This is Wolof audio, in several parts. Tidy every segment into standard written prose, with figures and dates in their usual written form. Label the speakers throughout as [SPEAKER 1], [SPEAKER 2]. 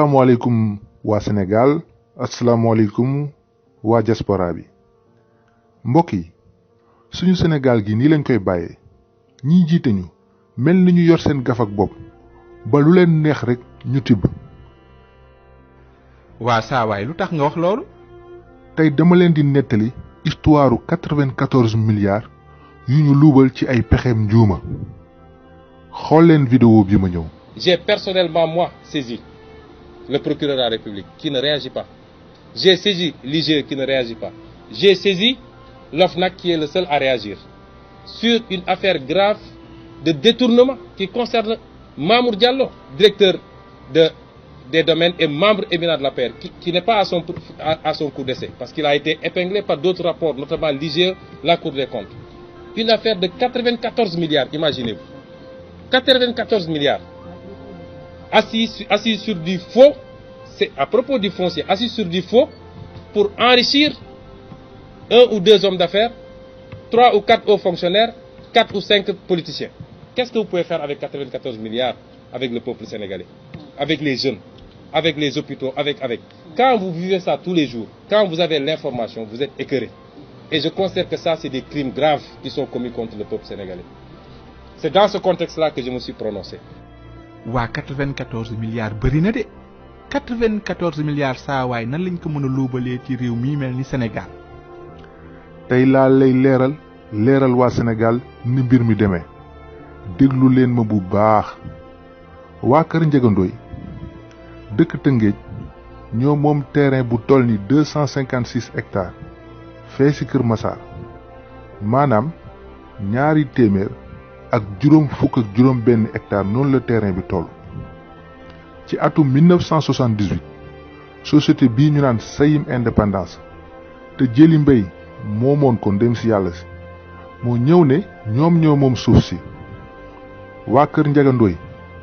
[SPEAKER 1] asalaamaaleykum waa Sénégal asalaamaaleykum waa diaspora bi mbokk yi suñu Sénégal gi nii lañ koy bàyyee ñiy jiite ñu mel ni ñu yor seen gaf ak bopp ba lu leen neex rek ñu tibb.
[SPEAKER 2] waa saawaay lu tax nga wax loolu.
[SPEAKER 1] tey dama leen di nettali histoire 94 milliards yu ñu luubal ci ay pexeem njuuma xool leen vidéo bi ma ñëw.
[SPEAKER 3] J'ai personnellement moi saisi le procureur de la République qui ne réagit pas. J'ai saisi l'IGE qui ne réagit pas. J'ai saisi l'OFNAC qui est le seul à réagir sur une affaire grave de détournement qui concerne Mamour Diallo, directeur des domaines et membre éminent de la paire, qui n'est pas à son coup d'essai parce qu'il a été épinglé par d'autres rapports, notamment l'IGE, la Cour des comptes. Une affaire de 94 milliards, imaginez-vous. 94 milliards. Assis sur du faux, c'est à propos du foncier, assis sur du faux pour enrichir 1 ou 2 hommes d'affaires, 3 ou 4 hauts fonctionnaires, 4 ou 5 politiciens. Qu'est-ce que vous pouvez faire avec 94 milliards avec le peuple sénégalais, avec les jeunes, avec les hôpitaux, avec. Quand vous vivez ça tous les jours, quand vous avez l'information, vous êtes écœuré. Et je considère que ça, c'est des crimes graves qui sont commis contre le peuple sénégalais. C'est dans ce contexte-là que je me suis prononcé.
[SPEAKER 2] waa 94 milliards bëri na de 94 milliards saa waay nan lañ ko mën a luubalee ci réew mii mel ni Sénégal.
[SPEAKER 1] tey laa lay leeral waa Sénégal ni mbir mi demee déglu leen ma bu baax waa kër Ndiaga Ndoye dëkk Tëngéej ñoo moom terrain bu toll ni 256 hectares fee ci Kër Massar maanaam ñaari téeméer ak juróom fukk ak juróom benn hectare noonu la terrain bi toll ci atum 1978 société bii ñu naan Sayim Indépendance te Jëli Mbay moomoon ko ndem si yàlla si moo ñëw ne ñoom ñoo moom suuf si waa kër Ndiaga Ndoye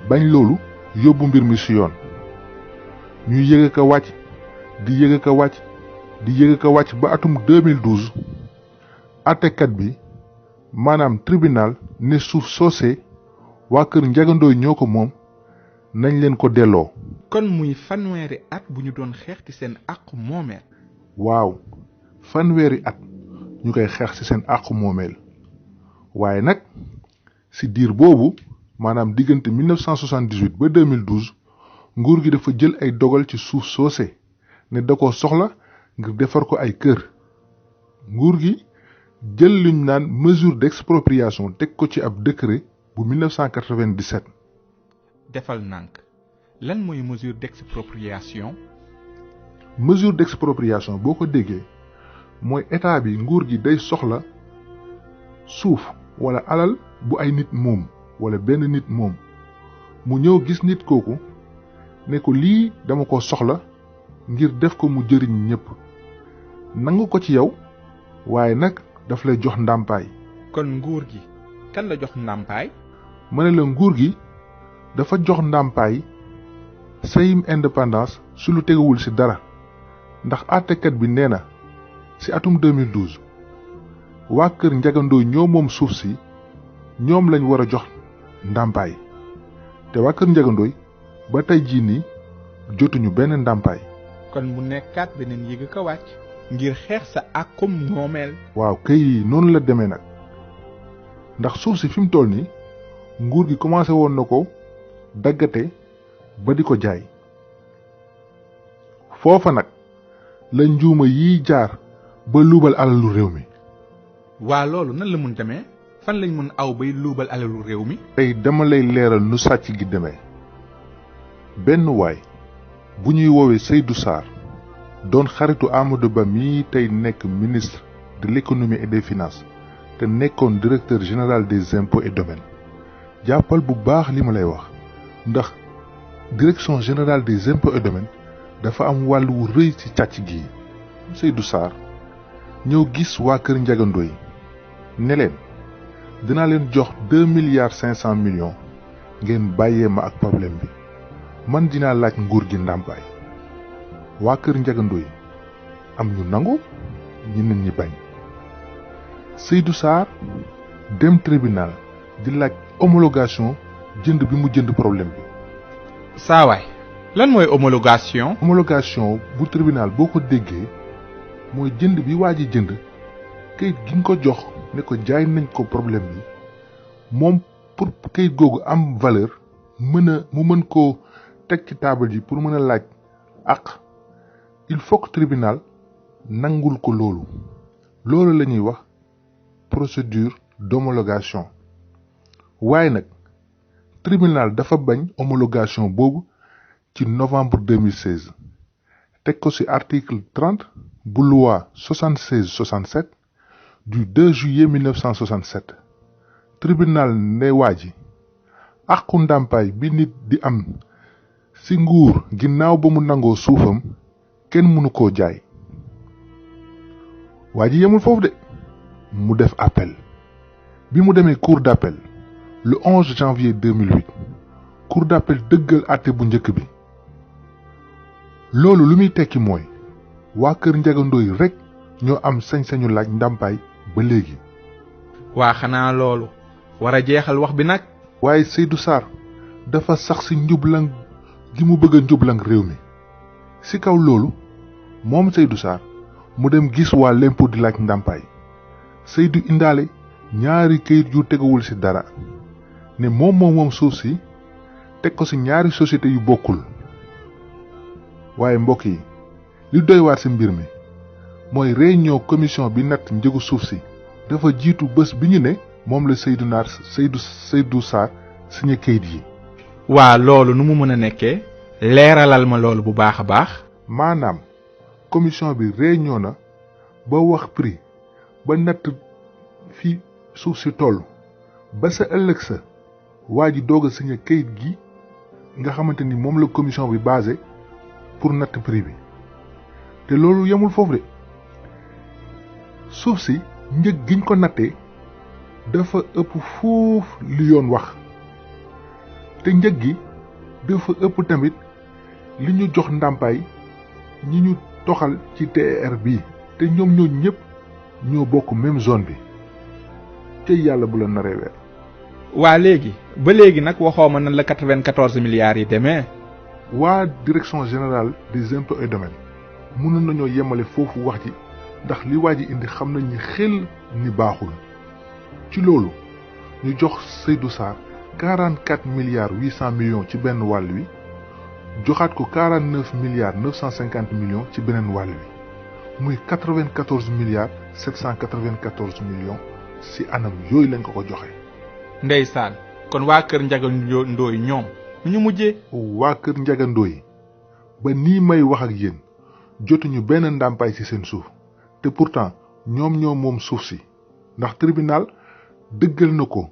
[SPEAKER 1] bañ loolu yóbbu mbir mi si yoon ñuy yëg ka wàcc di yëg ka wàcc di yëg ka wàcc ba atum 2012 àttekat bi maanaam tribunal ne suuf soosee waa kër Ndiaga Ndoye ñoo ko moom nañ leen ko delloo.
[SPEAKER 2] kon muy fanweeri at bu ñu doon xeex ci seen àqu moomeel.
[SPEAKER 1] waaw fanweeri at ñu koy xeex ci seen àqu moomeel waaye nag ci diir boobu maanaam diggante 1978 ba 2012 nguur gi dafa jël ay dogal ci suuf soosee ne da ko soxla ngir defar ko ay kër nguur gi. jël luñ naan mesure d'expropriation teg ko ci ab décret bu 1997.
[SPEAKER 2] defal nànk lan mooy mesure d'expropriation.
[SPEAKER 1] mesure d'expropriation boo ko déggee mooy état bi nguur gi day soxla suuf wala alal bu ay nit moom wala benn nit moom mu ñëw gis nit kooku ne ko lii dama ko soxla ngir def ko mu jëriñ ñépp nangu ko ci yow waaye nag daf lay jox ndàmpaay.
[SPEAKER 2] kon nguur gi kan la jox ndàmpaay.
[SPEAKER 1] ma ne la nguur gi dafa jox ndàmpaay Sayim Indépendance su lu tegawul ci dara ndax àttekat bi nee na ci atum 2012 waa kër Ndiaga Ndoye ñoo moom suuf si ñoom lañ war a jox ndàmpaay te waa kër Ndiaga Ndoye ba tey jii nii jotuñu benn ndàmpaay.
[SPEAKER 2] kon mu nekkaat beneen yëg ko wàcc. ngir xeex sa àqum moomeel.
[SPEAKER 1] waaw kay noonu la demee nag ndax suuf si fi mu toll nii nguur gi commencé woon na ko daggate ba di ko jaay foofa nag la njuuma yiy jaar ba luubal alalu réew mi.
[SPEAKER 2] waa loolu nan la mun demee fan lañ mun aw bay luubal alalu réew mi.
[SPEAKER 1] tey dama lay leeral nu sàcc gi demee benn waay bu ñuy woowee Seydou Sarr. doon xaritu Amadou Ba mii tey nekk ministre de l'économie et des finances te nekkoon directeur général des impôts et domaines jàppal bu baax li ma lay wax ndax direction générale des impôts et domaines dafa am wàll wu rëy ci càcc gi. Seydou Sarr ñëw gis waa kër Ndiaga Ndoye ne leen dinaa leen jox 2 milliards 500 millions ngeen bàyyee ma ak problème bi man dinaa laaj nguur gi ndàmpaay. waa kër Ndiaga Ndoye am ñu nangu ñeneen ñi bañ Seydou Sarr dem tribunal di laaj homologation jënd bi mu jënd problème bi.
[SPEAKER 2] saawaay lan mooy homologation.
[SPEAKER 1] homologation bu tribunal boo ko déggee mooy jënd bi waa ji jënd kayit gi nga ko jox ne ko jaay nañ ko problème bi moom pour kayit googu am valeur mu mën koo teg ci table ji pour mën a laaj ak il faut que tribunal nangul ko loolu la ñuy wax procédure d'homologation waaye nag tribunal dafa bañ homologation boobu ci novembre 2016 teg ko ci article 30 bu loi 76-67 du 2 juillet 1967 tribunal ne waa ji àqu ndàmpaay bi nit di am ci nguur ginnaaw ba mu nangoo suufam kenn mënu koo jaay waa ji yemul foofu de mu def appel bi mu demee cour d'appel le 11 janvier 2008 cour d'appel dëggal àtte bu njëkk bi loolu lu muy tekki mooy waa kër Ndiaga Ndoye rek ñoo am sañ-sañu laaj ndàmpaay ba léegi.
[SPEAKER 2] waa xanaa loolu war a jeexal wax bi nag.
[SPEAKER 1] waaye Seydou Sarr dafa sax ci njublang gi mu bëgg a njublang réew mi ci kaw loolu moom Seydou Sarr mu dem gis waa l'impôt di laaj ndàmpaay Seydou indaale ñaari kayit yu teguwul ci dara ne moom suuf si teg ko ci ñaari société yu bokkul waaye mbokk yi li doy waar ci mbir mi mooy réunion commission bi natt njëgu suuf si dafa jiitu bés bi ñu ne moom la Seydou Sarr signé kayit yi.
[SPEAKER 2] waa loolu nu mu mën a nekkee leeralal ma loolu bu baax a baax.
[SPEAKER 1] maanaam commission bi réunion na ba wax prix ba natt fi suuf si toll ba sa ëllëg sa waa ji doog a signé kayit gi nga xamante ni moom la commission bi basé pour natt prix bi te loolu yemul foofu de suuf si njëg giñ ko nattee dafa ëpp fuuf li yoon wax te njëg gi dafa ëpp tamit li ñu jox ndàmpaay ñi ñu toxal ci TER bi te ñoom ñëpp ñoo bokk même zone bi te yàlla bu la naree weer.
[SPEAKER 2] waa léegi ba léegi nag waxoo ma nan la 94 milliards yi demee.
[SPEAKER 1] waa direction générale des impôts et domaines mënoon nañoo yemale foofu wax ji ndax li waa ji indi xam nañ ni xel ni baaxul ci loolu ñu jox Seydou Sarr 44 milliards 800 millions ci benn wàll wi joxaat ko 49 milliards 950 millions ci beneen wàll wi muy 94 milliards 794 millions ci anam yooyu lañ ko joxe.
[SPEAKER 2] ndeysaan kon waa kër Ndiaga Ndoye ñoom ñu mujjee.
[SPEAKER 1] waa kër Ndiaga Ndoye ba nii may wax ak yéen jotuñu benn ndàmpaay ci seen suuf te pourtant ñoom ñoo moom suuf si ndax tribunal dëggal na ko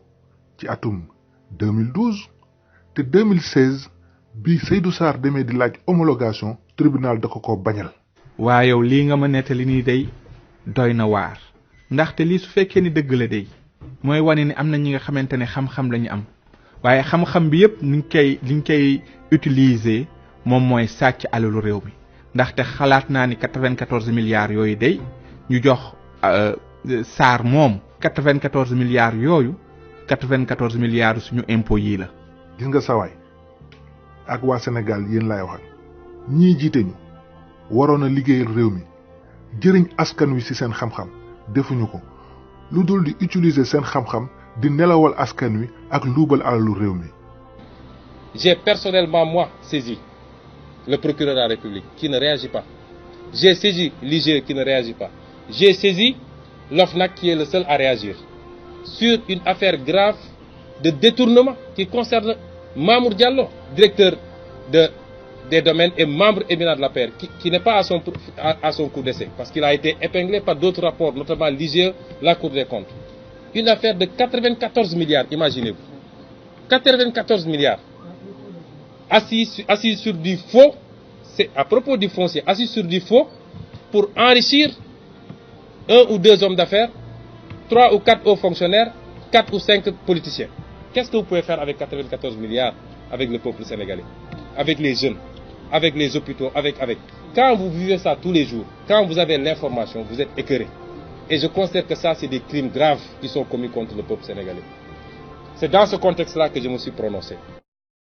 [SPEAKER 1] ci atum 2012 te 2016 bi Seydou Sarr demee di laaj homologation tribunal da ko bañal. waa yow
[SPEAKER 2] lii nga ma nettali nii day doy na waar ndaxte lii su fekkee ni dëgg la day mooy wane ni am na ñi nga xamante ne xam-xam lañu am waaye xam-xam bi yépp liñ koy utiliser moom mooy sàcc alalu réew mi ndaxte xalaat naa ni 94 milliards yooyu day ñu jox Sarr moom 94 milliards yooyu 94 milliards suñu impôt yi la.
[SPEAKER 1] gis nga sawaay ak waa Sénégal yéen laay waxal ñii jiite ñu waroon a liggéeyal réew mi jëriñ askan wi ci seen xam-xam defuñu ko lu dul di utiliser seen xam-xam di nelawal askan wi ak luubal alalu réew mi.
[SPEAKER 3] J'ai personnellement moi saisi le procureur de la République qui ne réagit pas. J'ai saisi l'IGE qui ne réagit pas. J'ai saisi l'OFNAC qui est le seul à réagir sur une affaire grave de détournement qui concerne Mamour Diallo, directeur des domaines et membre éminent de la paire, qui n'est pas à son coup d'essai, parce qu'il a été épinglé par d'autres rapports, notamment l'IGE, la Cour des comptes. Une affaire de 94 milliards, imaginez-vous. 94 milliards. Assis sur du faux, c'est à propos du foncier, assis sur du faux pour enrichir 1 ou 2 hommes d'affaires, 3 ou 4 hauts fonctionnaires, 4 ou 5 politiciens. Qu'est-ce que vous pouvez faire avec 94 milliards avec le peuple sénégalais, avec les jeunes, avec les hôpitaux, avec. Quand vous vivez ça tous les jours, quand vous avez l'information, vous êtes écœuré. Et je considère que ça, c'est des crimes graves qui sont commis contre le peuple sénégalais. C'est dans ce contexte-là que je me suis prononcé.